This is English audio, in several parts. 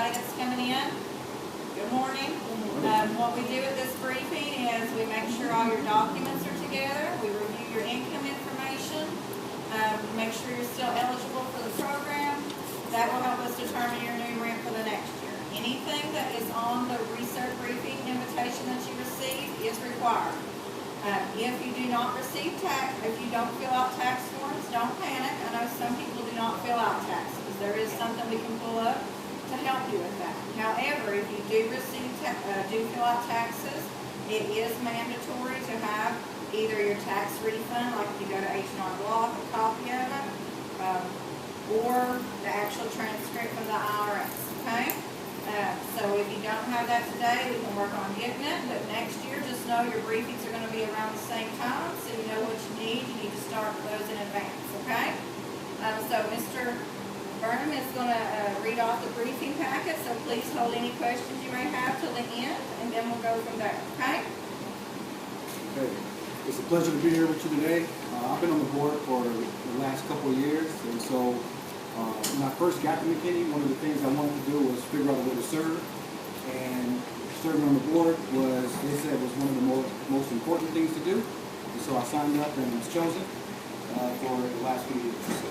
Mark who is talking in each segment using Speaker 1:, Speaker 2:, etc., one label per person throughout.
Speaker 1: everybody that's coming in. Good morning. What we do at this briefing is we make sure all your documents are together. We review your income information. Make sure you're still eligible for the program. That will help us determine your new rent for the next year. Anything that is on the research briefing invitation that you receive is required. If you do not receive if you don't fill out tax forms, don't panic. I know some people do not fill out taxes. There is something we can pull up to help you with that. However, if you do fill out taxes, it is mandatory to have either your tax refund, like if you go to H&R Block, a copy of it, or the actual transcript from the IRS, okay? So if you don't have that today, we can work on getting it, but next year, just know your briefings are going to be around the same time, so you know what you need. You need to start those in advance, okay? So Mr. Burnham is going to read off the briefing packet, so please hold any questions you may have till the end, and then we'll go from there, okay?
Speaker 2: Okay. It's a pleasure to be here with you today. I've been on the board for the last couple of years, and so when I first got to McKinney, one of the things I wanted to do was figure out a way to serve, and serving on the board they said was one of the most important things to do, and so I signed up and was chosen for the last few years. So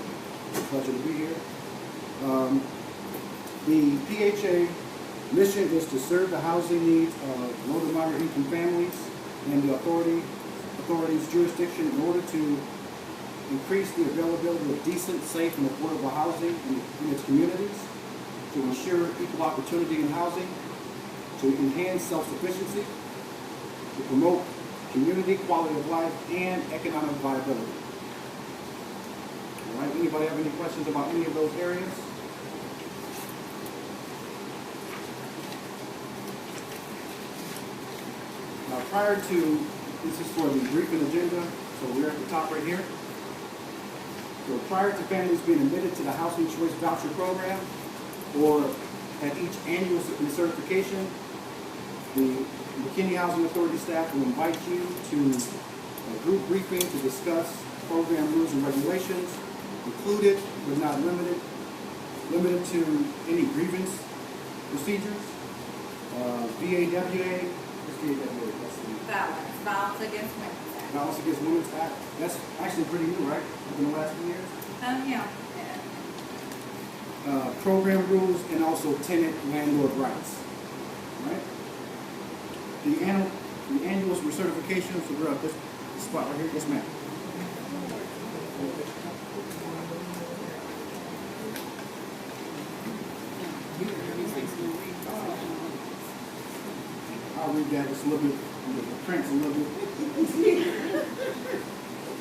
Speaker 2: it's a pleasure to be here. The PHA mission is to serve the housing needs of low to moderate income families and the authority's jurisdiction in order to increase the availability of decent, safe, and affordable housing in its communities, to ensure equal opportunity in housing, to enhance self-sufficiency, to promote community quality of life and economic viability. All right, anybody have any questions about any of those areas? Now, prior to, this is for the briefing agenda, so we're at the top right here. So prior to families being admitted to the Housing Choice Voucher Program, or at each annual certification, the McKinney Housing Authority staff will invite you to a group briefing to discuss program rules and regulations, included but not limited to any grievance procedures, VAWA. What's VAWA?
Speaker 1: Violence Against Women's Act.
Speaker 2: Violence Against Women's Act. That's actually pretty new, right? Within the last few years?
Speaker 1: Yeah.
Speaker 2: Program rules and also tenant landlord rights. Right? The annual recertification, so we're at this spot right here. Yes, ma'am. I'll read that just a little bit. The print's a little bit.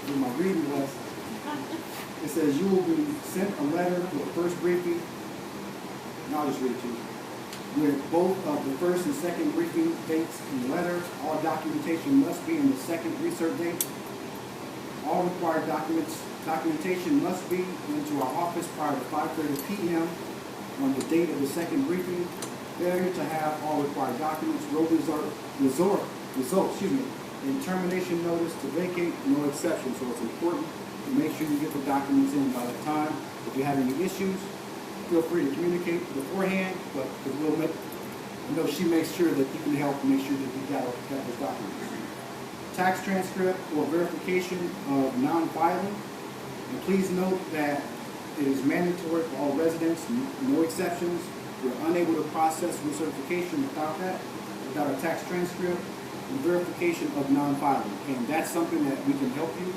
Speaker 2: In my reading lesson, it says you will be sent a letter for the first briefing. And I'll just read it to you. With both of the first and second briefing dates in the letter, all documentation must be in the second research date. All required documentation must be into our office prior to 5:30 p.m. on the date of the second briefing. Failure to have all required documents will result, in termination notice to vacate, no exception. So it's important to make sure you get the documents in by the time. If you have any issues, feel free to communicate beforehand, but we'll make, she makes sure that you can help make sure that you got those documents. Tax transcript or verification of non-filing. And please note that it is mandatory for all residents, no exceptions. We're unable to process recertification without a tax transcript and verification of non-filing. And that's something that we can help you.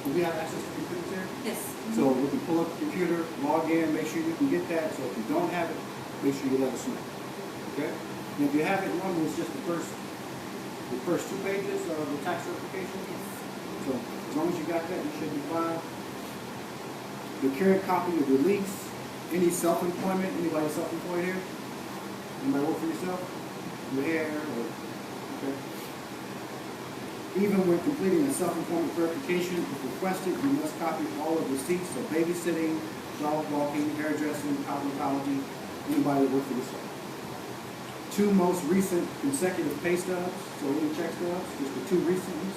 Speaker 2: Do we have access to computers here?
Speaker 1: Yes.
Speaker 2: So we can pull up the computer, log in, make sure you can get that. So if you don't have it, make sure you let us know. Okay? And if you have it, normally it's just the first 2 pages of the tax certification.
Speaker 1: Yes.
Speaker 2: So as long as you got that, you should be fine. The current copy of the release. Any self-employment? Anybody self-employed here? Anybody work for yourself? Your hair? Okay. Even when completing a self-employment verification, if requested, you must copy all of the receipts of babysitting, dog walking, hairdressing, cosmetology, anybody that works for yourself. 2 most recent consecutive pay stubs, so any check stubs, just the 2 recent ones.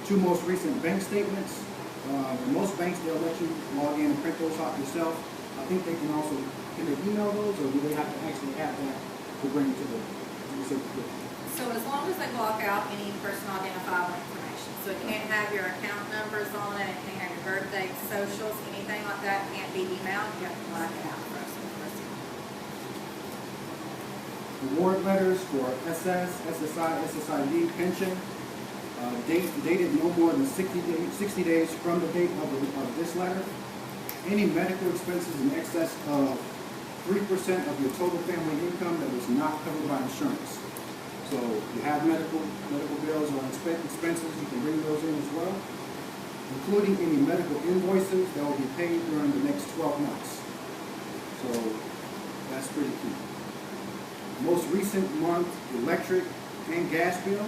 Speaker 2: 2 most recent bank statements. In most banks, they'll let you log in and print those off yourself. I think they can also, can they email those, or do they have to actually have that to bring to the circuit?
Speaker 1: So as long as they block out any personal identifiable information, so it can't have your account numbers on it, it can't have your birthday, socials, anything like that can't be emailed, you have to black it out for us to proceed.
Speaker 2: Award letters for SS, SSI, SSID pension, dated no more than 60 days from the date of this letter. Any medical expenses in excess of 3% of your total family income that was not covered by insurance. So you have medical bills or expenses, you can bring those in as well, including any medical invoices that will be paid during the next 12 months. So that's pretty key. Most recent month electric and gas bill,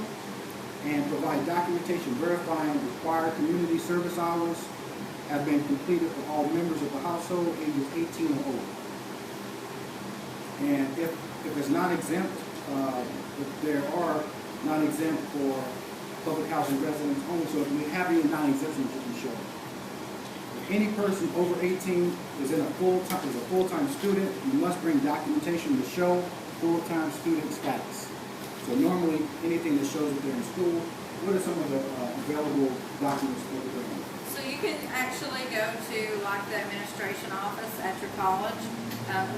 Speaker 2: and provide documentation verifying required community service hours have been completed for all members of the household ages 18 or older. And if it's not exempt, if there are non-exempt for public housing residents only, so if we have any non-exemptions, you can show. If any person over 18 is a full-time student, you must bring documentation to show full-time student status. So normally, anything that shows that they're in school, what are some of the available documents for the bring?
Speaker 1: So you can actually go to like the administration office at your college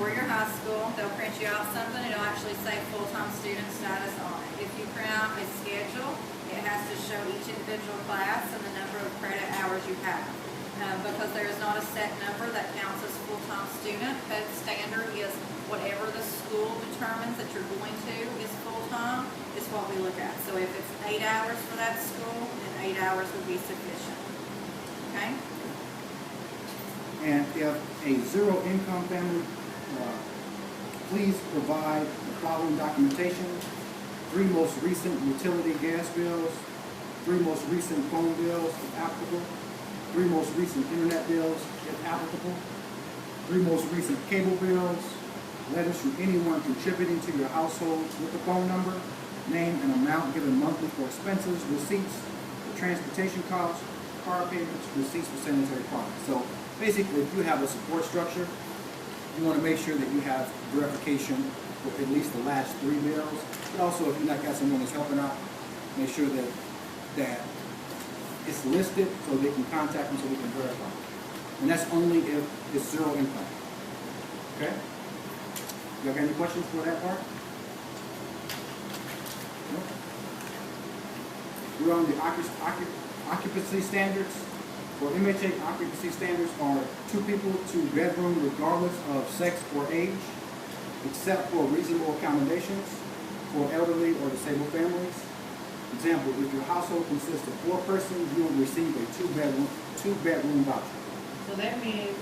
Speaker 1: or your high school. They'll print you out something. It'll actually say full-time student status on it. If you print out a schedule, it has to show each individual class and the number of credit hours you have. Because there is not a set number that counts as full-time student. Code standard is whatever the school determines that you're going to is full-time is what we look at. So if it's 8 hours for that school, then 8 hours would be sufficient. Okay?
Speaker 2: And if a zero-income family, please provide the following documentation: 3 most recent utility gas bills, 3 most recent phone bills, if applicable, 3 most recent internet bills, if applicable, 3 most recent cable bills, letters from anyone contributing to your household with the phone number, name and amount given monthly for expenses, receipts for transportation costs, car payments, receipts for sanitary products. So basically, if you have a support structure, you want to make sure that you have verification for at least the last 3 bills. But also, if you've not got someone that's helping out, make sure that it's listed so they can contact them so we can verify. And that's only if it's zero income. Okay? You got any questions for that part? No? We're on the occupancy standards. For MHA, occupancy standards are 2 people, 2 bedrooms, regardless of sex or age, except for reasonable accommodations for elderly or disabled families. Example, if your household consists of 4 persons, you will receive a 2-bedroom voucher.
Speaker 3: So that means,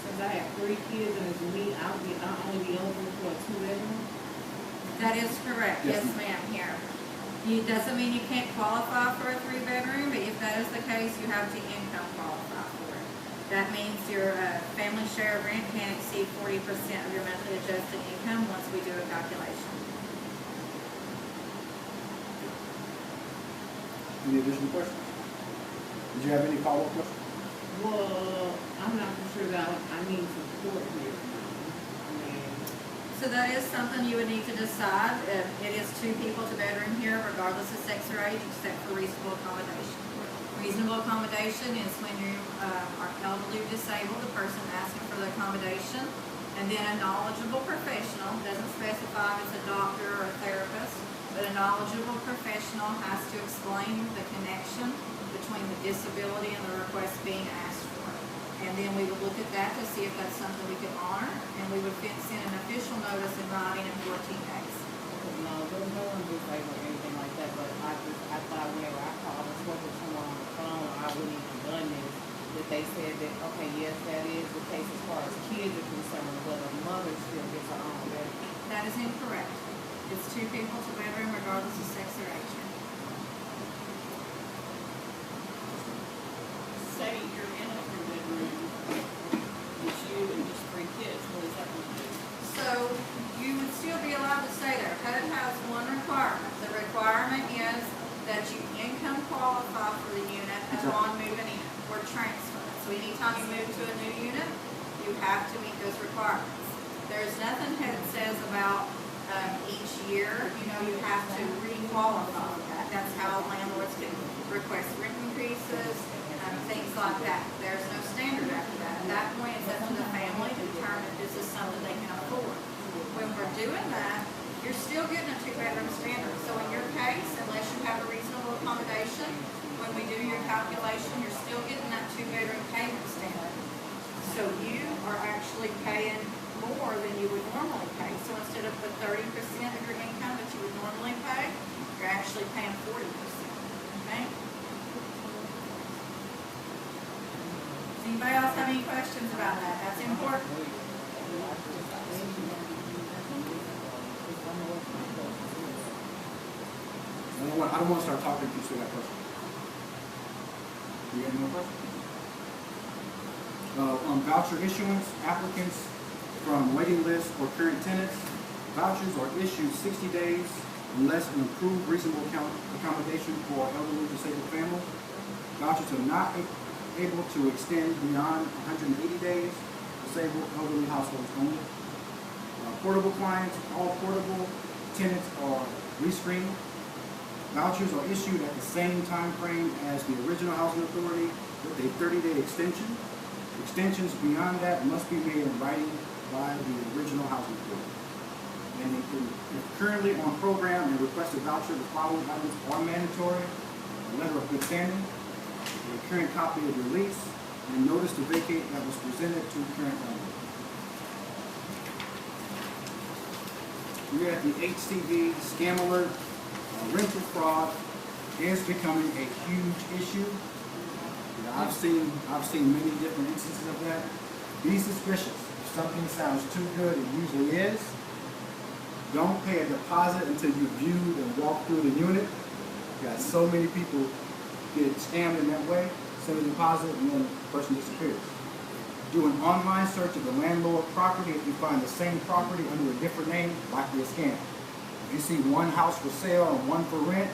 Speaker 3: since I have 3 kids and it's me, I'll only be eligible for a 2-bedroom?
Speaker 1: That is correct.
Speaker 2: Yes,
Speaker 1: Yes, ma'am, here. It doesn't mean you can't qualify for a 3-bedroom, but if that is the case, you have to income qualify for it. That means your family share of rent can't exceed 40% of your monthly adjusted income once we do a calculation.
Speaker 2: Any additional questions? Did you have any follow-up questions?
Speaker 3: Well, I'm not for sure that I need support here. I mean,
Speaker 1: So that is something you would need to decide. It is 2 people to bedroom here, regardless of sex or age, except for reasonable accommodation. Reasonable accommodation is when you are elderly or disabled, the person asking for the accommodation, and then a knowledgeable professional, doesn't specify if it's a doctor or a therapist, but a knowledgeable professional has to explain the connection between the disability and the request being asked for. And then we would look at that to see if that's something we could honor, and we would send an official notice in writing in 14 days.
Speaker 3: no, there's no one disabled or anything like that, but I thought whenever I called and spoke with someone on the phone, I wouldn't even done this, that they said that, okay, yes, that is the case as far as kids are concerned, but a mother still gets her own bedroom.
Speaker 1: That is incorrect. It's 2 people to bedroom, regardless of sex or age.
Speaker 4: Say you're in a 3-bedroom, it's you and just 3 kids, what is that going to do?
Speaker 1: So you would still be allowed to stay there. Code has one requirement. The requirement is that you income qualify for the unit upon moving in or transfer. So anytime you move to a new unit, you have to meet those requirements. There's nothing that says about, each year, you have to re-qualify. That's how landlords can request rent increases, things like that. There's no standard after that. At that point, it's up to the family to determine if this is something they can afford. When we're doing that, you're still getting a 2-bedroom standard. So in your case, unless you have a reasonable accommodation, when we do your calculation, you're still getting that 2-bedroom payment standard. So you are actually paying more than you would normally pay. So instead of the 30% of your income that you would normally pay, you're actually paying 40%. Okay? Does anybody else have any questions about that? That's important.
Speaker 2: I don't want to start talking if you still got questions. Do you have any more questions? On voucher issuance, applicants from waiting lists or current tenants, vouchers are issued 60 days unless an approved reasonable accommodation for elderly disabled families. Vouchers are not able to extend beyond 180 days, disabled elderly households only. Portable clients, all portable tenants are rescreened. Vouchers are issued at the same time frame as the original housing authority with a 30-day extension. Extensions beyond that must be made in writing by the original housing authority. And if currently on program and requested voucher, the following items are mandatory: a letter of good standing, a current copy of your lease, and notice to vacate that was presented to the current owner. We're at the HCV scam alert. Rental fraud is becoming a huge issue. I've seen many different instances of that. Be suspicious. If something sounds too good, it usually is. Don't pay a deposit until you've viewed and walked through the unit. You got so many people get scammed in that way. Send a deposit and then the person disappears. Do an online search of the landlord property. If you find the same property under a different name, likely a scam. If you see one house for sale and one for rent,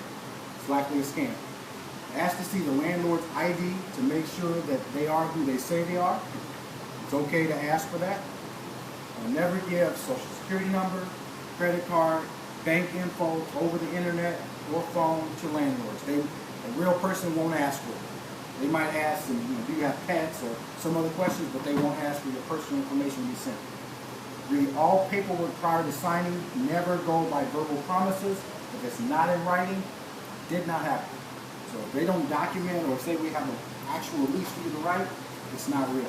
Speaker 2: it's likely a scam. Ask to see the landlord's ID to make sure that they are who they say they are. It's okay to ask for that. Never give social security number, credit card, bank info over the internet or phone to landlords. A real person won't ask for it. They might ask, do you have pets or some other questions, but they won't ask for your personal information to be sent. Read all paperwork prior to signing. Never go by verbal promises. If it's not in writing, did not happen. So if they don't document or say we have an actual lease for you to write, it's not real.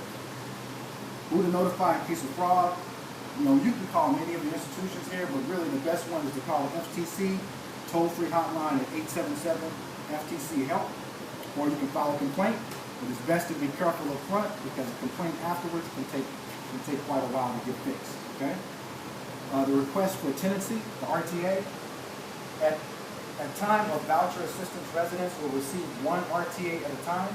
Speaker 2: Who to notify in case of fraud? You can call many of the institutions here, but really the best one is to call the FTC toll-free hotline at 877-FTC-HELP, or you can file a complaint. But it's best to be careful up front because a complaint afterwards can take quite a while to get fixed. Okay. The request for tenancy, the RTA, at time of voucher assistance, residents will receive one RTA at a time.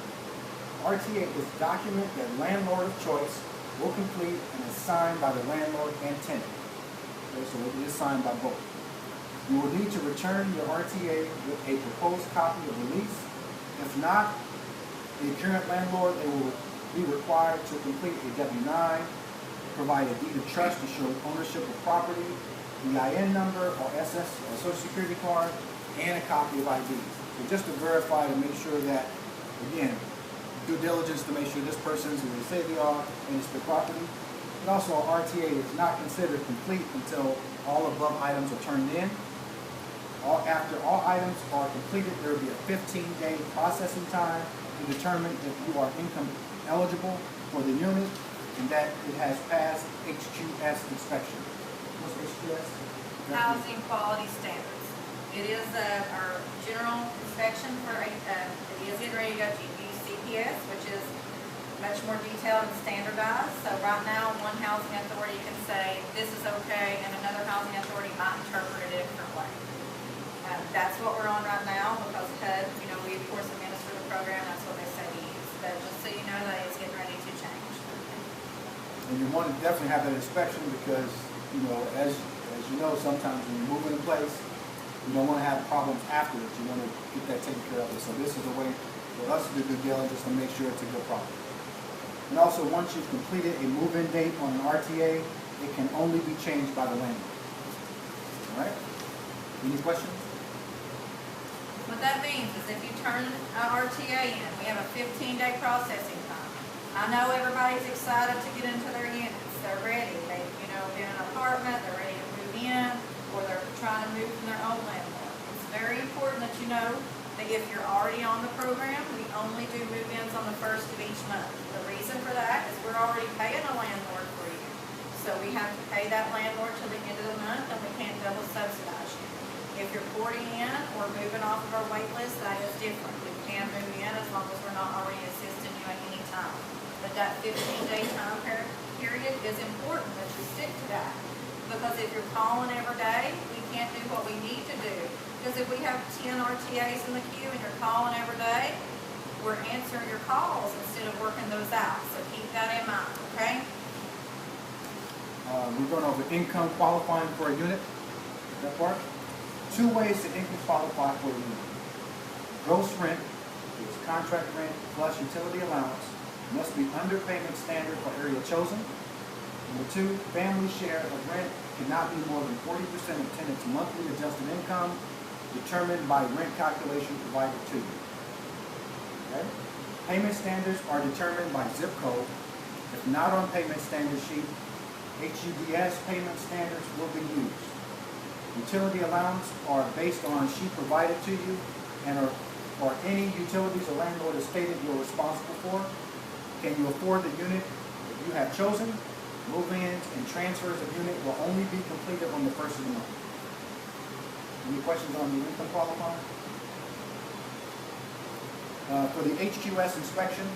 Speaker 2: RTA is a document that landlord of choice will complete and is signed by the landlord and tenant. Okay, so it is signed by both. You will need to return your RTA with a proposed copy of the lease. If not, the current landlord, they will be required to complete a W-9, provide a deed of trust to show ownership of property, EIN number or SS or Social Security card, and a copy of IDs. So just to verify to make sure that, again, due diligence to make sure this person is who they say they are and it's their property. And also, our RTA is not considered complete until all above items are turned in. After all items are completed, there will be a 15-day processing time to determine if you are income eligible for the unit and that it has passed HQS inspection. What's HQS?
Speaker 1: Housing Quality Standards. It is our general inspection for, it is getting ready to go to UCPS, which is much more detailed and standardized. So right now, one housing authority can say this is okay, and another housing authority might interpret it a different way. That's what we're on right now because HUD, we of course administer the program. That's what they say to use. But just so you know that it's getting ready to change.
Speaker 2: And you want to definitely have that inspection because, as you know, sometimes when you move in a place, you don't want to have problems afterwards. You want to get that taken care of. So this is a way for us to do due diligence to make sure it's a good property. And also, once you've completed a move-in date on an RTA, it can only be changed by the landlord. All right? Any questions?
Speaker 1: What that means is if you turn an RTA in, we have a 15-day processing time. I know everybody's excited to get into their units. They're ready. They've, been in an apartment, they're ready to move in, or they're trying to move from their old landlord. It's very important that you know that if you're already on the program, we only do move-ins on the first of each month. The reason for that is we're already paying a landlord for you. So we have to pay that landlord till the end of the month, and we can't double subsidize you. If you're porting in or moving off of our wait list, that is different. We can move in as long as we're not already assisting you at any time. But that 15-day time period is important that you stick to that. Because if you're calling every day, we can't do what we need to do. Because if we have 10 RTAs in the queue and you're calling every day, we're answering your calls instead of working those out. So keep that in mind, okay?
Speaker 2: We're going over income qualifying for a unit. That part. 2 ways to income qualify for a unit. Gross rent, which is contract rent plus utility allowance, must be under payment standard for area chosen. Number 2, family share of rent cannot be more than 40% of tenant's monthly adjusted income determined by rent calculation provided to you. Okay? Payment standards are determined by zip code. If not on payment standard sheet, HUDS payment standards will be used. Utility allowance are based on a sheet provided to you and are any utilities a landlord has stated you're responsible for. Can you afford the unit that you have chosen? Move-ins and transfers of unit will only be completed on the first of the month. Any questions on the income qualifier? For the HQS inspections,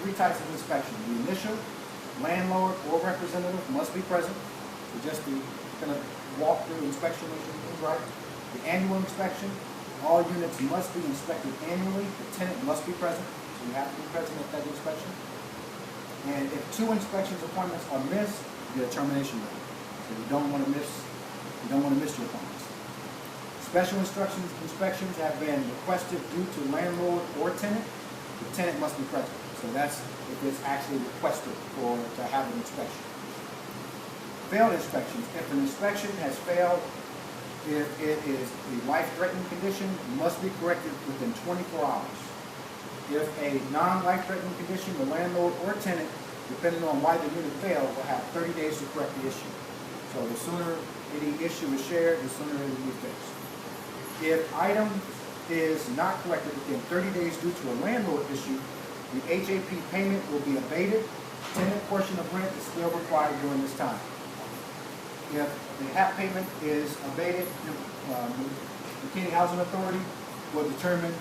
Speaker 2: 3 types of inspection. The initial, landlord or representative must be present. So just the kind of walk-through inspection is right. The annual inspection, all units must be inspected annually. The tenant must be present, so you have to be present at that inspection. And if 2 inspections appointments are missed, you get a termination rate. So you don't want to miss your appointments. Special inspections have been requested due to landlord or tenant. The tenant must be present. So that's if it's actually requested to have an inspection. Failed inspections. If an inspection has failed, if it is a life-threatening condition, it must be corrected within 24 hours. If a non-life-threatening condition, the landlord or tenant, depending on why the unit failed, will have 30 days to correct the issue. So the sooner any issue is shared, the sooner it will be fixed. If item is not corrected within 30 days due to a landlord issue, the HAP payment will be abated. Tenant portion of rent is still required during this time. If the HAP payment is abated, the McKinney Housing Authority will determine.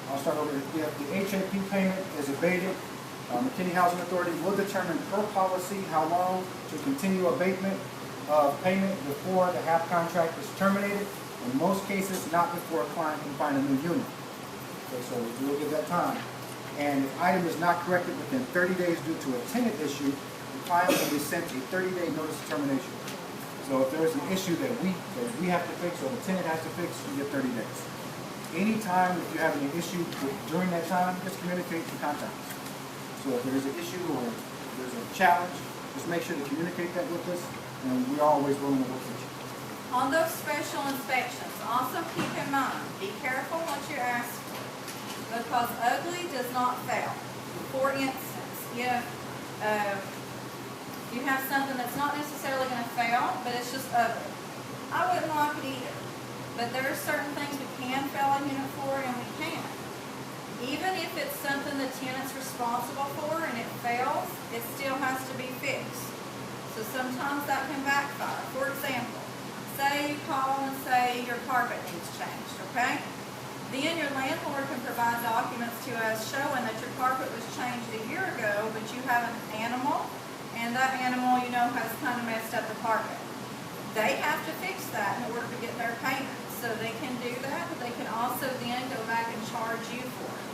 Speaker 2: I'll start over. If the HAP payment is abated, McKinney Housing Authority will determine per policy how long to continue abatement of payment before the HAP contract is terminated. In most cases, not before a client can find a new unit. Okay, so we'll give that time. And if item is not corrected within 30 days due to a tenant issue, the client will be sent a 30-day notice of termination. So if there's an issue that we have to fix or the tenant has to fix, you get 30 days. Anytime if you're having an issue during that time, just communicate and contact us. So if there's an issue or there's a challenge, just make sure to communicate that with us, and we're always willing to work with you.
Speaker 1: On those special inspections, also keep in mind, be careful what you ask for, because ugly does not fail. For instance, if you have something that's not necessarily going to fail, but it's just ugly, I wouldn't like it either. But there are certain things we can fail a unit for and we can't. Even if it's something the tenant's responsible for and it fails, it still has to be fixed. So sometimes that can backfire. For example, say you call and say your carpet needs changed, okay? Then your landlord can provide documents to us showing that your carpet was changed a year ago, but you have an animal, and that animal, has kind of messed up the carpet. They have to fix that in order to get their payment. So they can do that, but they can also then go back and charge you for it.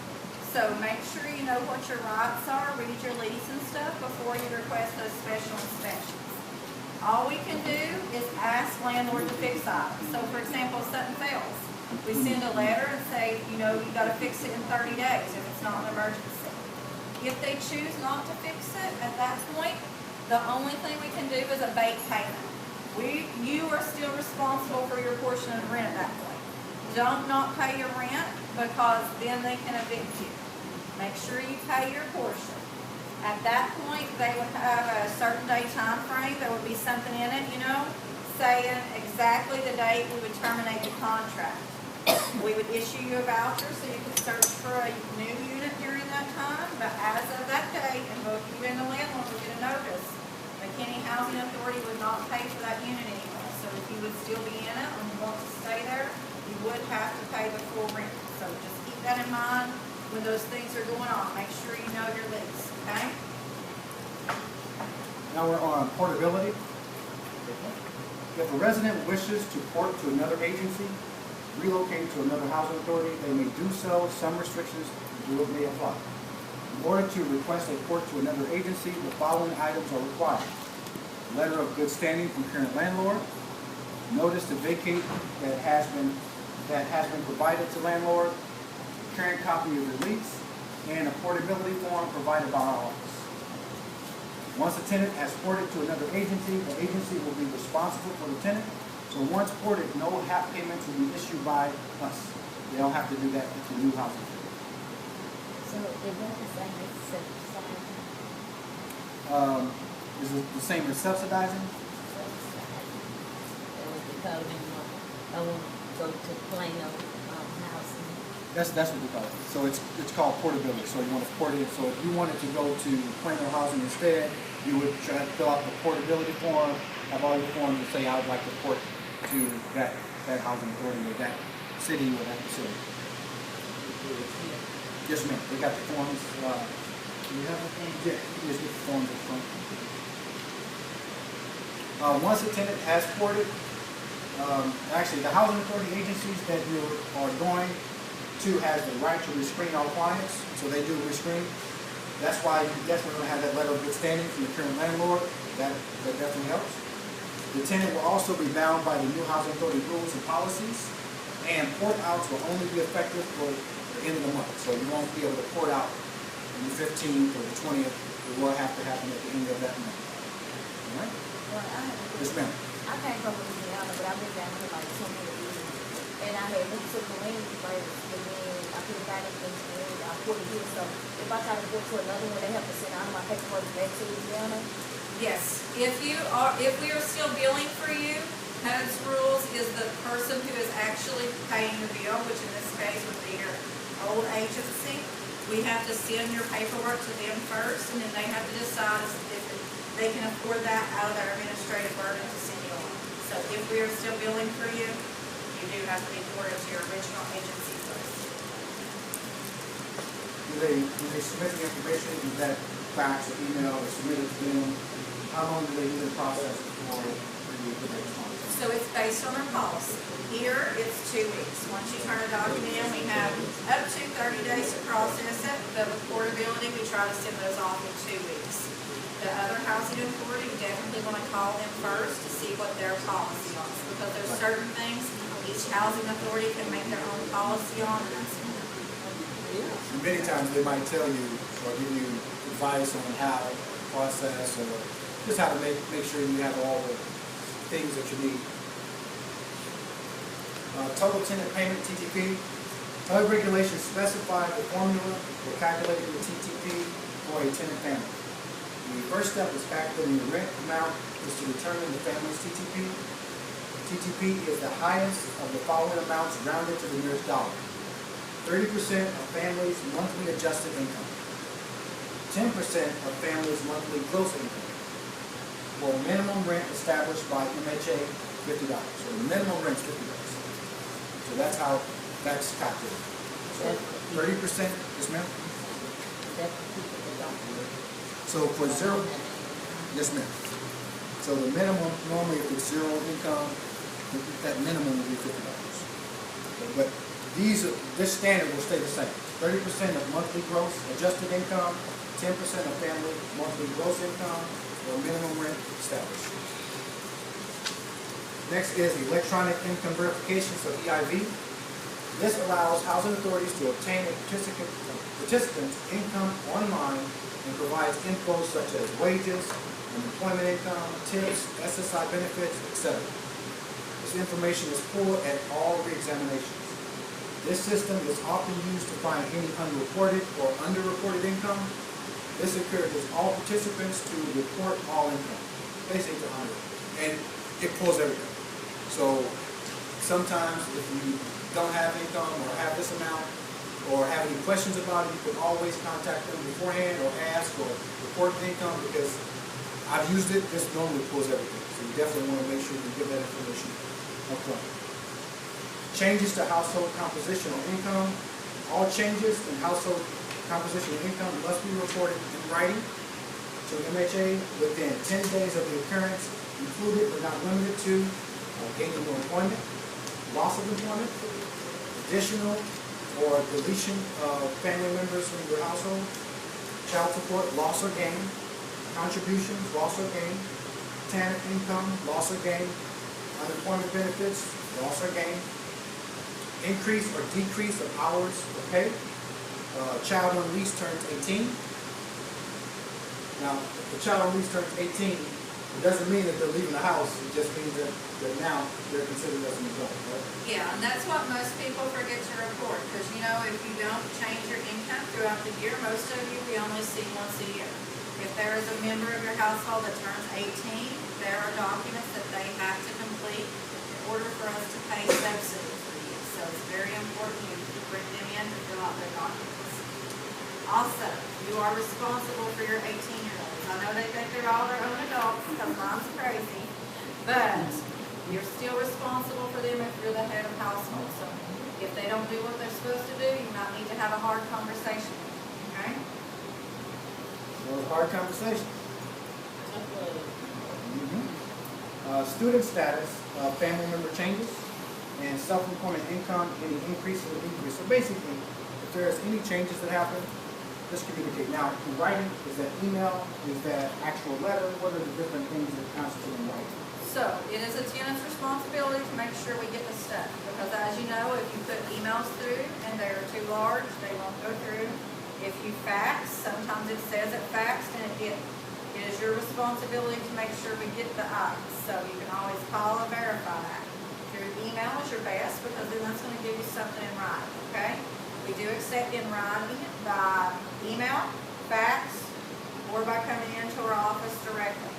Speaker 1: So make sure you know what your rights are, read your lease and stuff before you request those special inspections. All we can do is ask landlord to fix items. So for example, if something fails, we send a letter and say, you know, you gotta fix it in 30 days if it's not an emergency. If they choose not to fix it, at that point, the only thing we can do is abate payment. You are still responsible for your portion of rent at that point. Don't not pay your rent because then they can evict you. Make sure you pay your portion. At that point, they would have a certain day time frame. There would be something in it, you know, saying exactly the date we would terminate the contract. We would issue you a voucher so you could search for a new unit during that time. But as of that date, and both you and the landlord would get a notice, McKinney Housing Authority would not pay for that unit anymore. So if you would still be in it and want to stay there, you would have to pay the full rent. So just keep that in mind when those things are going on. Make sure you know your lease, okay?
Speaker 2: Now we're on portability. If a resident wishes to port to another agency, relocate to another housing authority, they may do so. Some restrictions may apply. In order to request a port to another agency, the following items are required. Letter of good standing from current landlord, notice to vacate that has been provided to landlord, current copy of the lease, and a portability form provided by our office. Once a tenant has ported to another agency, the agency will be responsible for the tenant. So once ported, no half payments will be issued by us. They don't have to do that with the new housing.
Speaker 5: So it won't the same as subsidizing?
Speaker 2: Is it the same as subsidizing?
Speaker 5: Because I want to go to Plano housing.
Speaker 2: That's what we call it. So it's called portability. So you want to port it. So if you wanted to go to Plano housing instead, you would try to fill out the portability form, have all your forms and say I would like to port to that housing authority or that city or that facility. Yes, ma'am. They got the forms. Do you have the forms? Yeah, you just get the forms up front. Once a tenant has ported, actually the housing authority agencies that you are going to has the right to rescreen our clients, so they do rescreen. That's why you definitely have that letter of good standing from the current landlord. That definitely helps. The tenant will also be bound by the new housing authority rules and policies, and port outs will only be effective for the end of the month. So you won't be able to port out on the 15th or the 20th. It will have to happen at the end of that month. All right?
Speaker 5: Well,
Speaker 2: Yes, ma'am.
Speaker 5: I came from Louisiana, but I've been down here like 20 years. And I had moved to Millennium first, and then I couldn't find anything to do. I ported here, so if I try to go to another one, they have to send out my paperwork back to Louisiana.
Speaker 1: Yes, if we are still billing for you, HUD's rules is the person who is actually paying the bill, which in this case would be your old agency. We have to send your paperwork to them first, and then they have to decide if they can afford that out of their administrative burden to send you on. So if we are still billing for you, you do have to be ported to your original agency first.
Speaker 2: When they submit the information, is that fax or email or submitted to them? How long do they usually process before you get a response?
Speaker 1: So it's based on our policy. Here, it's 2 weeks. Once you turn a document in, we have up to 30 days to process it, but with portability, we try to send those off in 2 weeks. The other housing authority, you definitely want to call them first to see what their policy is, because there's certain things each housing authority can make their own policy on, and that's fine.
Speaker 2: Many times they might tell you or give you advice on how to process or just how to make sure you have all the things that you need. Total tenant payment, TTP. HUD regulations specify the formula for calculating the TTP for a tenant family. The first step is calculating the rent amount is to determine the family's TTP. TTP is the highest of the following amounts rounded to the nearest dollar. 30% of families' monthly adjusted income. 10% of families' monthly gross income. For a minimum rent established by MHA, $50. So the minimum rent is $50. So that's how that's calculated. So 30%, yes ma'am?
Speaker 5: That's the people that don't work.
Speaker 2: So for zero, yes ma'am. So the minimum, normally if it's zero income, that minimum will be $50. But this standard will stay the same. 30% of monthly gross adjusted income, 10% of family monthly gross income, or minimum rent established. Next is electronic income verification, so EIV. This allows housing authorities to obtain a participant's income online and provides info such as wages, unemployment income, tips, SSI benefits, etc. This information is pulled at all reexaminations. This system is often used to find any unreported or underreported income. This encourages all participants to report all income, basically to honor it. And it pulls everything. So sometimes if you don't have income or have this amount or have any questions about it, you can always contact them beforehand or ask or report the income, because I've used it. This normally pulls everything. So you definitely want to make sure you give that information up front. Changes to household composition or income. All changes in household composition or income must be reported in writing to MHA within 10 days of the occurrence, included but not limited to gain of employment, loss of employment, additional or deletion of family members from your household, child support, loss or gain, contributions, loss or gain, TANF income, loss or gain, unemployment benefits, loss or gain, increase or decrease of hours of pay. Child on lease turns 18. Now, if the child on lease turns 18, it doesn't mean that they're leaving the house. It just means that now they're considered as an adult, right?
Speaker 1: Yeah, and that's what most people forget to report, because you know, if you don't change your income throughout the year, most of you we only see once a year. If there is a member of your household that turns 18, there are documents that they have to complete in order for us to pay subsidy for you. So it's very important you bring them in to fill out their documents. Also, you are responsible for your 18-year-olds. I know they think they're all their own adults because mom's crazy, but you're still responsible for them if you're the head of household. So if they don't do what they're supposed to do, you might need to have a hard conversation with them, okay?
Speaker 2: Those hard conversations. Student status, family member changes, and self-employment income, any increase or decrease. So basically, if there's any changes that happen, just communicate. Now, in writing, is that email? Is that actual letter? What are the different things that constitute in writing?
Speaker 1: So it is a tenant's responsibility to make sure we get the stuff, because as you know, if you put emails through and they're too large, they won't go through. If you fax, sometimes it says it faxed and it didn't. It is your responsibility to make sure we get the items. So you can always call and verify that. Through email is your best, because then that's going to give you something in writing, okay? We do accept in writing by email, fax, or by coming into our office directly.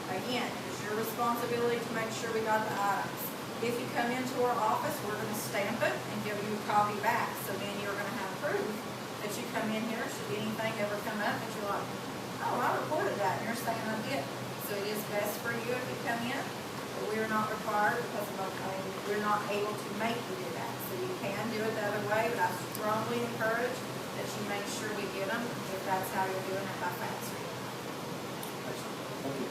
Speaker 1: Again, it's your responsibility to make sure we got the items. If you come into our office, we're going to stamp it and give you a copy back. So then you're going to have proof that you come in here. Should anything ever come up that you're like, oh, I reported that, and you're saying I did. So it is best for you if you come in, but we are not required because we're not able to make you do that. So you can do it the other way, but I strongly encourage that you make sure we get them if that's how you're doing it by fax.
Speaker 2: Excellent. Thank you.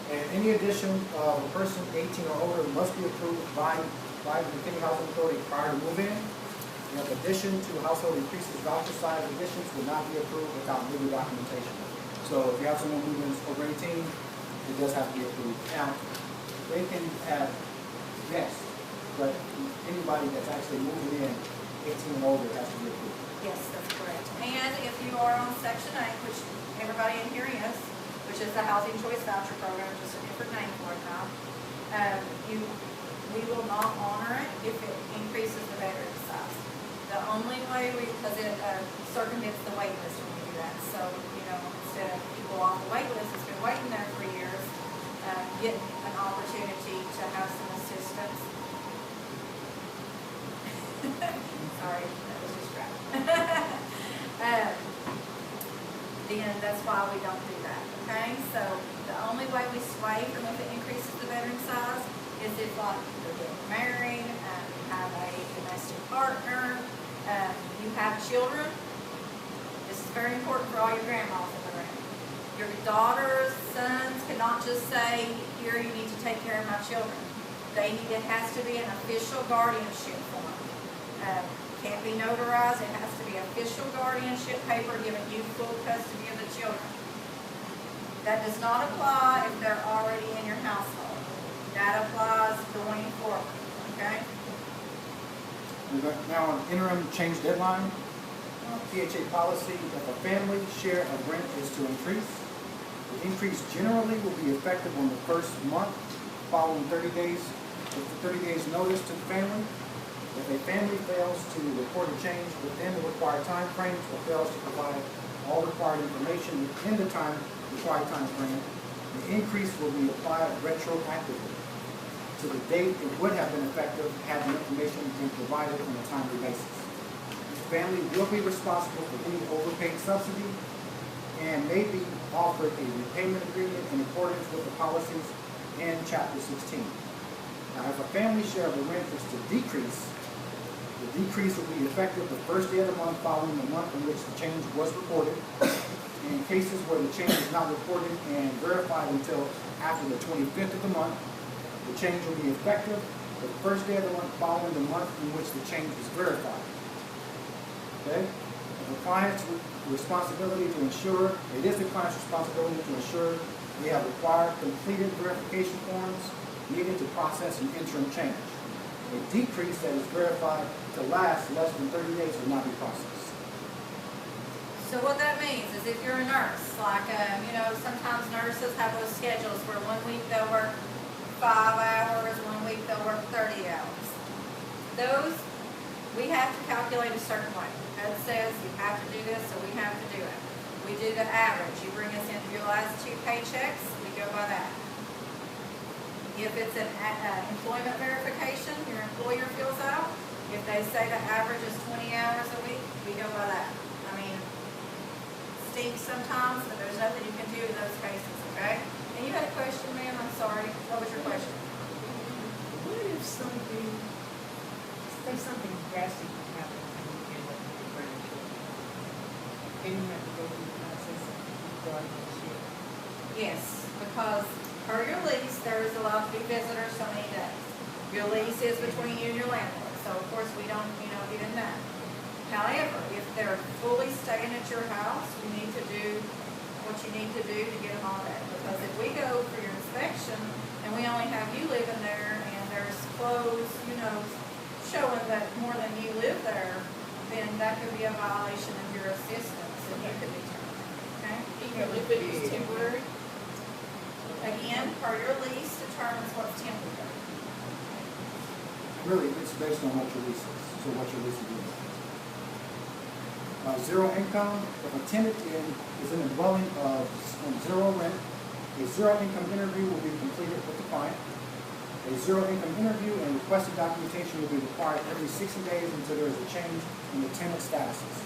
Speaker 2: And any addition of a person 18 or older must be approved by the McKinney Housing Authority prior to move-in. And if addition to household increases voucher size additions will not be approved without legal documentation. So if you have someone who is over 18, it does have to be approved. Now, they can have guests, but anybody that's actually moving in 18 and older has to be approved.
Speaker 1: Yes, that's correct. And if you are on Section 8, which everybody in here is, which is the Housing Choice Voucher Program, just a different name for it now, we will not honor it if it increases the bedroom size. The only way because it circumvents the wait list when we do that. So, you know, instead of people off the wait list that's been waiting there for years, get an opportunity to have some assistance. Sorry, that was just crap. Then that's why we don't do that, okay? So the only way we sway from if it increases the bedroom size is if like you're getting married, you have a domestic partner, you have children. This is very important for all your grandmas in the room. Your daughters, sons cannot just say, here, you need to take care of my children. It has to be an official guardianship form. Can't be notarized, it has to be official guardianship paper giving you full custody of the children. That does not apply if they're already in your household. That applies going forward, okay?
Speaker 2: We've got now an interim change deadline. PHA policy, if a family share of rent is to increase, the increase generally will be effective on the first month following 30 days, with 30 days notice to the family. If a family fails to report a change within the required time frames or fails to provide all required information within the required time frame, the increase will be applied retroactively to the date it would have been effective had the information been provided on a timely basis. The family will be responsible for any overpaid subsidy and may be offered a repayment agreement in accordance with the policies in Chapter 16. Now, if a family share of the rent is to decrease, the decrease will be effective the first day of the month following the month in which the change was reported. In cases where the change is not reported and verified until after the 25th of the month, the change will be effective the first day of the month following the month in which the change was verified. Okay? The client's responsibility to ensure, it is the client's responsibility to ensure we have required completed verification forms needed to process an interim change. A decrease that is verified to last less than 30 days will not be processed.
Speaker 1: So what that means is if you're a nurse, like, sometimes nurses have those schedules where 1 week they'll work 5 hours, 1 week they'll work 30 hours. Those, we have to calculate a certain way. Code says you have to do this, so we have to do it. We do the average. You bring us in your last 2 paychecks, we go by that. If it's an employment verification, your employer fills out, if they say the average is 20 hours a week, we go by that. I mean, stinks sometimes, but there's nothing you can do in those cases, okay? And you had a question, ma'am, I'm sorry. What was your question?
Speaker 6: What if something, say something drastic happens and you end up with your grandchildren? Then you have to go through the process of guardianship.
Speaker 1: Yes, because per your lease, there is allowed to be visitors so many days. Your lease is between you and your landlord, so of course we don't, get in that. However, if they're fully staying at your house, you need to do what you need to do to get them all that. Because if we go for your inspection and we only have you living there and there's clothes, showing that more than you live there, then that could be a violation of your assistance and you could be terminated, okay?
Speaker 4: Even if it was temporary?
Speaker 1: Again, per your lease determines what's temporary.
Speaker 2: Really, it's based on what your lease is, so what your lease is doing. Zero income, if a tenant is in a dwelling on zero rent, a zero income interview will be completed with the client. A zero income interview and requested documentation will be required every 60 days until there is a change in the tenant statuses.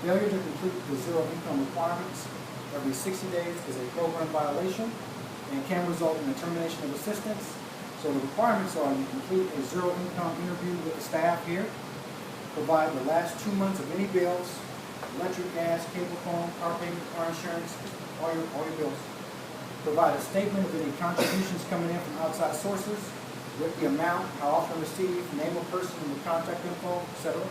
Speaker 2: Failure to complete the zero income requirements every 60 days is a program violation and can result in the termination of assistance. So the requirements are you complete a zero income interview with the staff here, provide the last 2 months of any bills, electric, gas, cable phone, car payment, car insurance, all your bills. Provide a statement of any contributions coming in from outside sources with the amount, how often received, name of person with contact info, etc.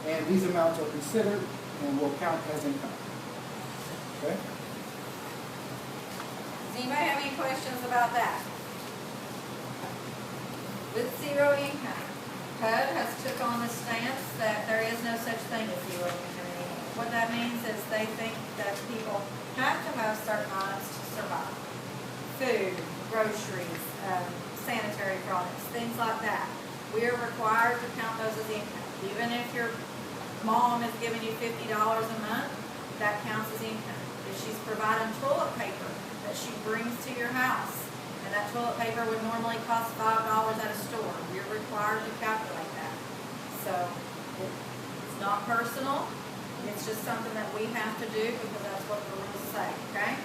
Speaker 2: And these amounts are considered and will count as income. Okay?
Speaker 1: Does anybody have any questions about that? With zero income, HUD has took on the stance that there is no such thing as zero income anymore. What that means is they think that people have to have certain items to survive. Food, groceries, sanitary products, things like that. We are required to count those as income. Even if your mom is giving you $50 a month, that counts as income. If she's providing toilet paper that she brings to your house, and that toilet paper would normally cost $5 at a store, we're required to calculate that. So it's not personal. It's just something that we have to do because that's what the rules say, okay?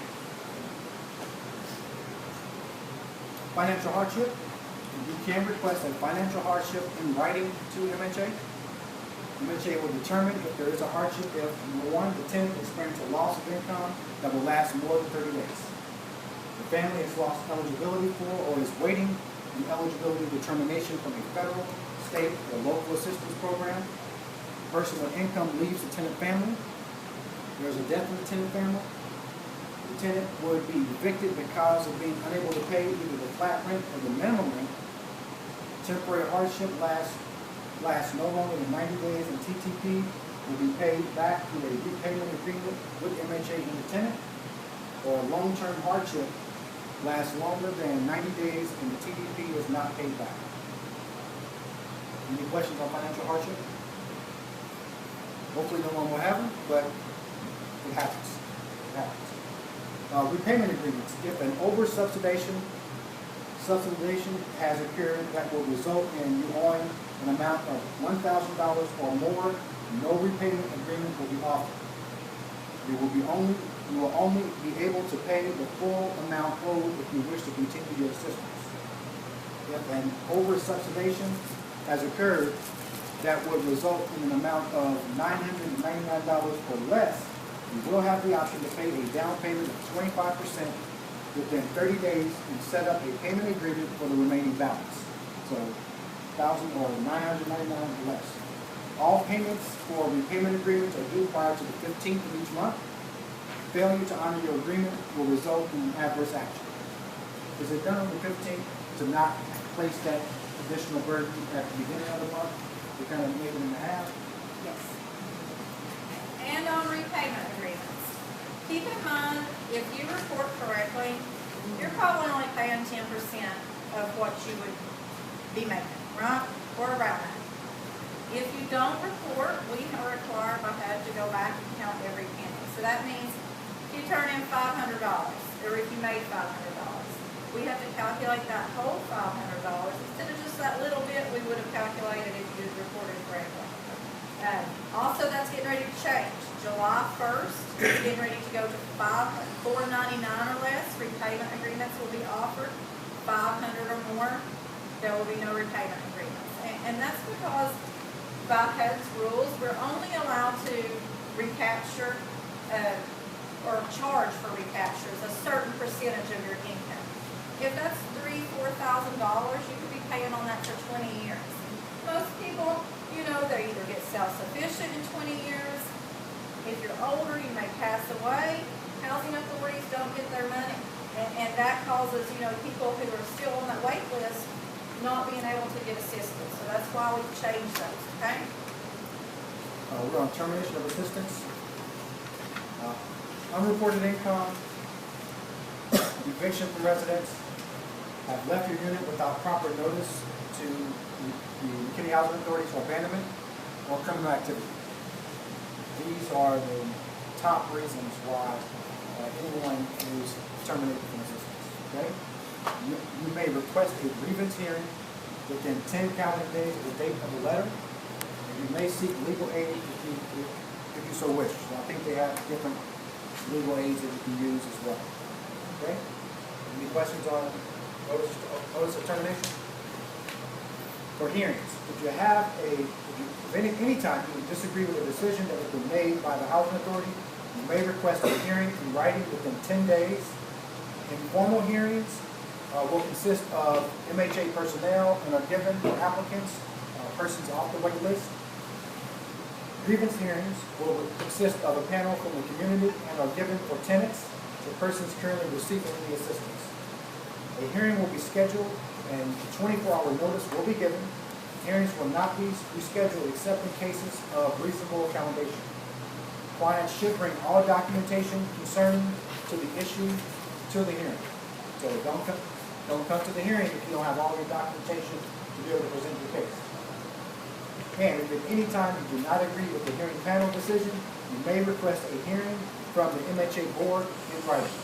Speaker 2: Financial hardship. You can request a financial hardship in writing to MHA. MHA will determine if there is a hardship if, number one, the tenant experiences a loss of income that will last more than 30 days. The family has lost eligibility for or is waiting an eligibility determination from a federal, state or local assistance program. Personal income leaves the tenant family. There's a death in the tenant family. The tenant would be evicted because of being unable to pay either the flat rent or the minimum rent. Temporary hardship lasts no longer than 90 days, and TTP will be paid back through a repayment agreement with MHA and the tenant. Or long-term hardship lasts longer than 90 days and the TTP is not paid back. Any questions on financial hardship? Hopefully no one will have them, but it happens. It happens. Repayment agreements. If an subsidization has occurred that will result in you owing an amount of $1,000 or more, no repayment agreement will be offered. You will only be able to pay the full amount owed if you wish to continue your assistance. If an subsidization has occurred that would result in an amount of $999 or less, you will have the option to pay a down payment of 25% within 30 days and set up a payment agreement for the remaining balance. So, $1,000 or $999 or less. All payments for repayment agreements are due prior to the 15th of each month. Failure to honor your agreement will result in an adverse action. Is it done on the 15th to not place that additional burden at the beginning of the month? We kind of made it in half.
Speaker 1: Yes. And on repayment agreements, keep in mind, if you report correctly, you're probably only paying 10% of what you would be making, right? Or around that. If you don't report, we are required by HUD to go back and count every penny. So that means if you turn in $500, or if you made $500, we have to calculate that whole $500 instead of just that little bit we would have calculated if you had reported correctly. Also, that's getting ready to change. July 1st, it's getting ready to go to $499 or less. Repayment agreements will be offered. $500 or more, there will be no repayment agreements. And that's because by HUD's rules, we're only allowed to recapture or charge for recaptures a certain percentage of your income. If that's $3,000, $4,000, you could be paying on that for 20 years. Most people, they either get self-sufficient in 20 years. If you're older, you may pass away. Housing authorities don't get their money. And that causes, people who are still on that wait list not being able to get assistance. So that's why we've changed those, okay?
Speaker 2: We're on termination of assistance. Unreported income, eviction from residents, have left your unit without proper notice to the McKinney Housing Authority for abandonment or criminal activity. These are the top reasons why anyone is terminated from assistance. Okay? You may request a grievance hearing within 10 calendar days of the date of the letter, and you may seek legal aid if you so wish. So I think they have different legal aids that you can use as well. Okay? Any questions on notice of termination? For hearings, if any time you disagree with a decision that has been made by the Housing Authority, you may request a hearing in writing within 10 days. Informal hearings will consist of MHA personnel and are given for applicants, persons off the wait list. Grievance hearings will consist of a panel from the community and are given for tenants or persons currently receiving any assistance. A hearing will be scheduled and 24-hour notice will be given. Hearings will not be rescheduled except in cases of reasonable accommodation. Clients should bring all documentation concerning to the issue to the hearing. So don't come to the hearing if you don't have all your documentation to be able to present your case. And if at any time you do not agree with the hearing panel decision, you may request a hearing from the MHA board in writing.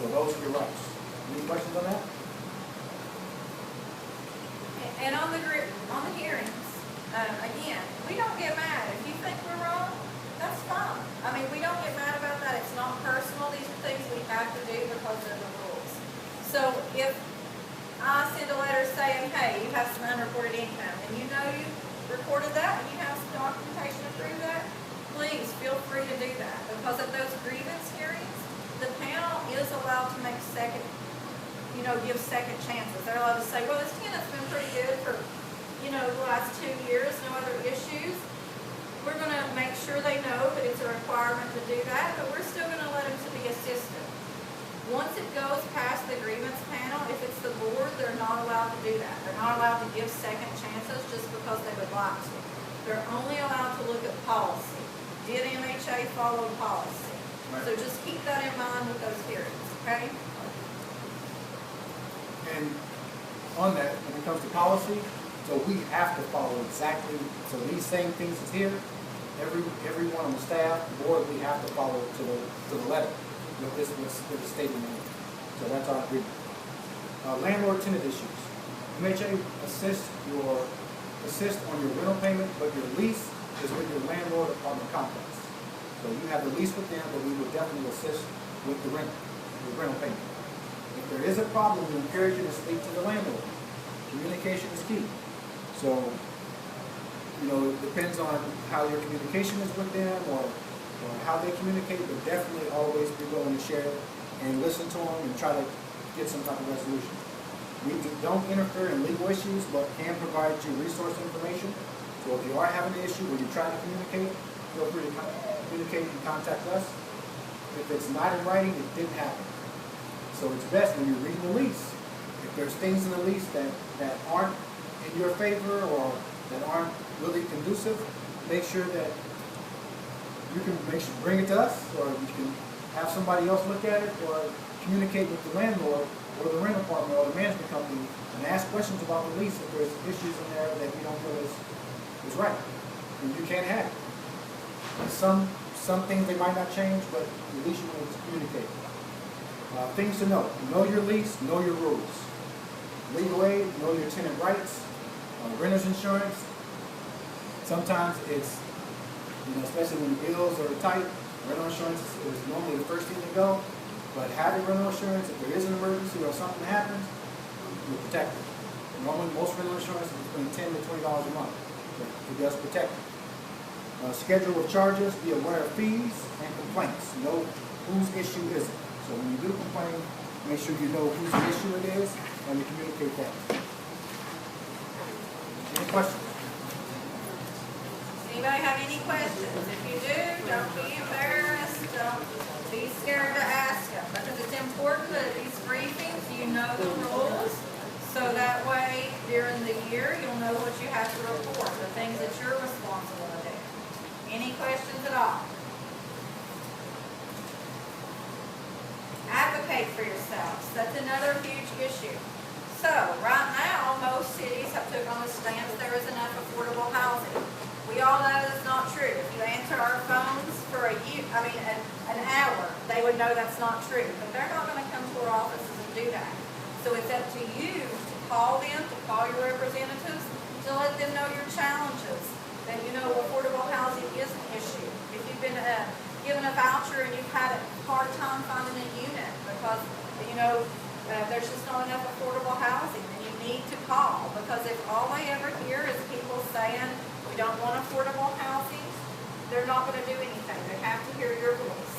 Speaker 2: So those are your rights. Any questions on that?
Speaker 1: And on the hearings, again, we don't get mad. If you think we're wrong, that's fine. I mean, we don't get mad about that. It's not personal. These are things we have to do because of the rules. So if I send a letter saying, hey, you have some unreported income, and you reported that, and you have some documentation to prove that, please feel free to do that. Because at those grievance hearings, the panel is allowed to make give second chances. They're allowed to say, well, this tenant's been pretty good for, the last 2 years, no other issues. We're gonna make sure they know that it's a requirement to do that, but we're still gonna let them to be assisted. Once it goes past the grievance panel, if it's the board, they're not allowed to do that. They're not allowed to give second chances just because they would like to. They're only allowed to look at policy. Did MHA follow policy?
Speaker 2: Right.
Speaker 1: So just keep that in mind with those hearings, okay?
Speaker 7: And on that, when it comes to policy, so we have to follow exactly, so these same things is here, everyone on the staff, the board, we have to follow to the letter. What this was stated in. So that's our agreement. Landlord tenant issues. MHA assist on your rental payment, but your lease is with your landlord apartment complex. So you have the lease with them, but we will definitely assist with the rental payment. If there is a problem, we encourage you to speak to the landlord. Communication is key. So, it depends on how your communication is with them or how they communicate, but definitely always be willing to share and listen to them and try to get some type of resolution. We don't interfere in legal issues, but can provide you resource information. So if you are having an issue where you're trying to communicate, feel free to communicate and contact us. If it's not in writing, it didn't happen. So it's best when you're reading the lease. If there's things in the lease that aren't in your favor or that aren't really conducive, make sure that you can bring it to us, or you can have somebody else look at it, or communicate with the landlord or the rental partner or the management company and ask questions about the lease if there's issues in there that you don't feel is right. And you can't have it. And some things they might not change, but at least you want to communicate. Things to know. Know your lease, know your rules. Legal aid, know your tenant rights. Renter's insurance. Sometimes it's especially when the bills are tight, rental insurance is normally the first thing to go. But having rental insurance, if there is an emergency or something happens, you're protected. Normally, most rental insurance is between $10 to $20 a month. But it does protect you. Schedule of charges, be aware of fees and complaints. Know whose issue is it. So when you do complain, make sure you know whose issue it is and you communicate that. Any questions?
Speaker 1: Anybody have any questions? If you do, don't be embarrassed, don't be scared to ask them, because it's important that at these briefings, you know the rules, so that way, during the year, you'll know what you have to report, the things that you're responsible to do. Any questions at all? Advocate for yourselves. That's another huge issue. So, right now, most cities have took on the stance there is enough affordable housing. We all know that's not true. If you answer our phones for an hour, they would know that's not true. But they're not going to come to our offices and do that. So it's up to you to call them, to call your representatives, to let them know your challenges. That affordable housing is an issue. If you've been given a voucher and you've had a hard time finding a unit because there's just not enough affordable housing, then you need to call, because if all they ever hear is people saying we don't want affordable housing, they're not going to do anything. They have to hear your voice.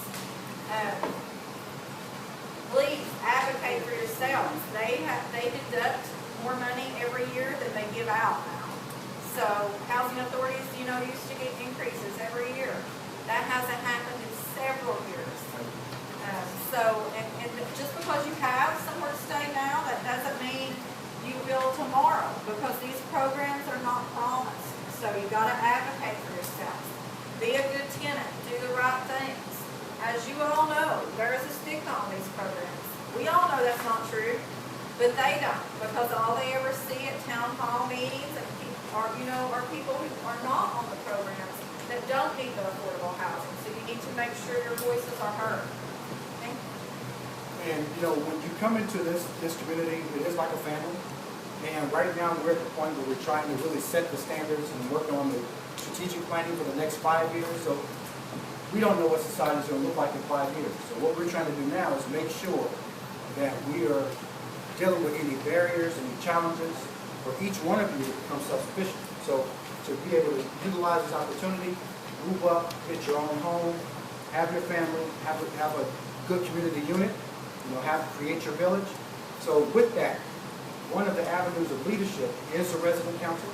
Speaker 1: Please advocate for yourselves. They deduct more money every year than they give out now. So housing authorities, used to get increases every year. That hasn't happened in several years. And just because you have somewhere to stay now, that doesn't mean you will tomorrow, because these programs are not promised. So you got to advocate for yourself. Be a good tenant. Do the right things. As you all know, there is a stigma on these programs. We all know that's not true, but they don't, because all they ever see at town hall meetings are people who are not on the programs that don't need the affordable housing. So you need to make sure your voices are heard.
Speaker 7: And when you come into this community, it is like a family. And right now we're at the point where we're trying to really set the standards and work on the strategic planning for the next 5 years. So we don't know what society is going to look like in 5 years. So what we're trying to do now is make sure that we are dealing with any barriers, any challenges for each one of you to become self-sufficient. So to be able to utilize this opportunity, move up, get your own home, have your family, have a good community unit, create your village. So with that, one of the avenues of leadership is the resident council.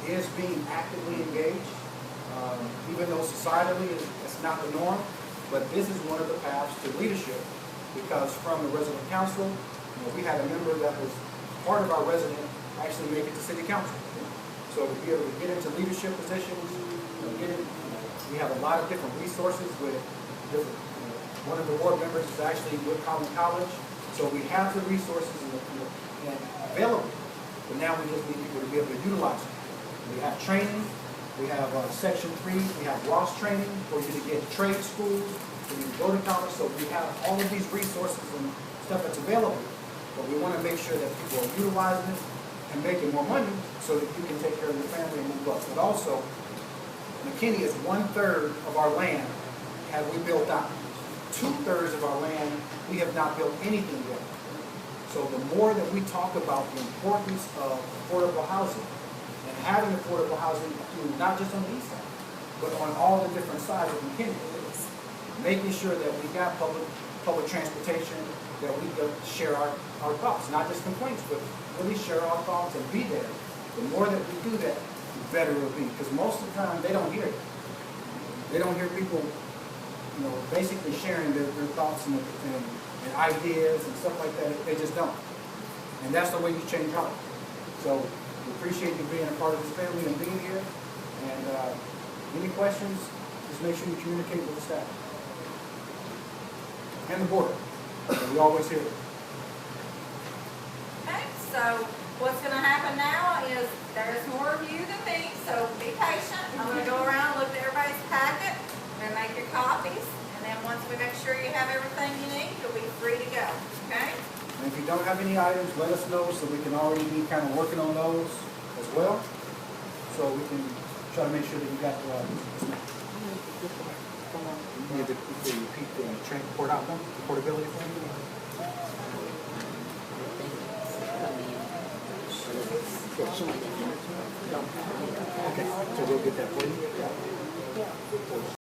Speaker 7: is being actively engaged, even though societally it's not the norm, but this is one of the paths to leadership, because from the resident council, we had a member that was part of our resident actually make it to city council. So to be able to get into leadership positions, we have a lot of different resources with different, one of the board members is actually with Collin College, so we have the resources and available, but now we just need people to be able to utilize it. We have training, we have Section 3, we have Ross training for you to get trade schools, for you to go to college, so we have all of these resources and stuff that's available, but we want to make sure that people are utilizing it and making more money so that you can take care of your family and move up. But also, McKinney is 1/3 of our land have we built out. 2/3 of our land, we have not built anything yet. So the more that we talk about the importance of affordable housing and having affordable housing, not just on the east side, but on all the different sides of McKinney, making sure that we got public transportation, that we can share our thoughts, not just complaints, but really share our thoughts and be there. The more that we do that, the better it will be. Because most of the time, they don't hear it. They don't hear people, basically sharing their thoughts and ideas and stuff like that. They just don't. And that's the way you change hearts. So we appreciate you being a part of this family and being here. And any questions, just make sure you communicate with the staff. And the board. We always hear it.
Speaker 1: Okay, so what's gonna happen now is there's more of you than me, so be patient. I'm gonna go around, look at everybody's packet, and make your copies. And then once we make sure you have everything you need, you'll be free to go, okay?
Speaker 7: And if you don't have any items, let us know so we can already be kind of working on those as well. So we can try to make sure that you got the you need to repeat the transport outcome, the portability thing. Okay, so we'll get that for you.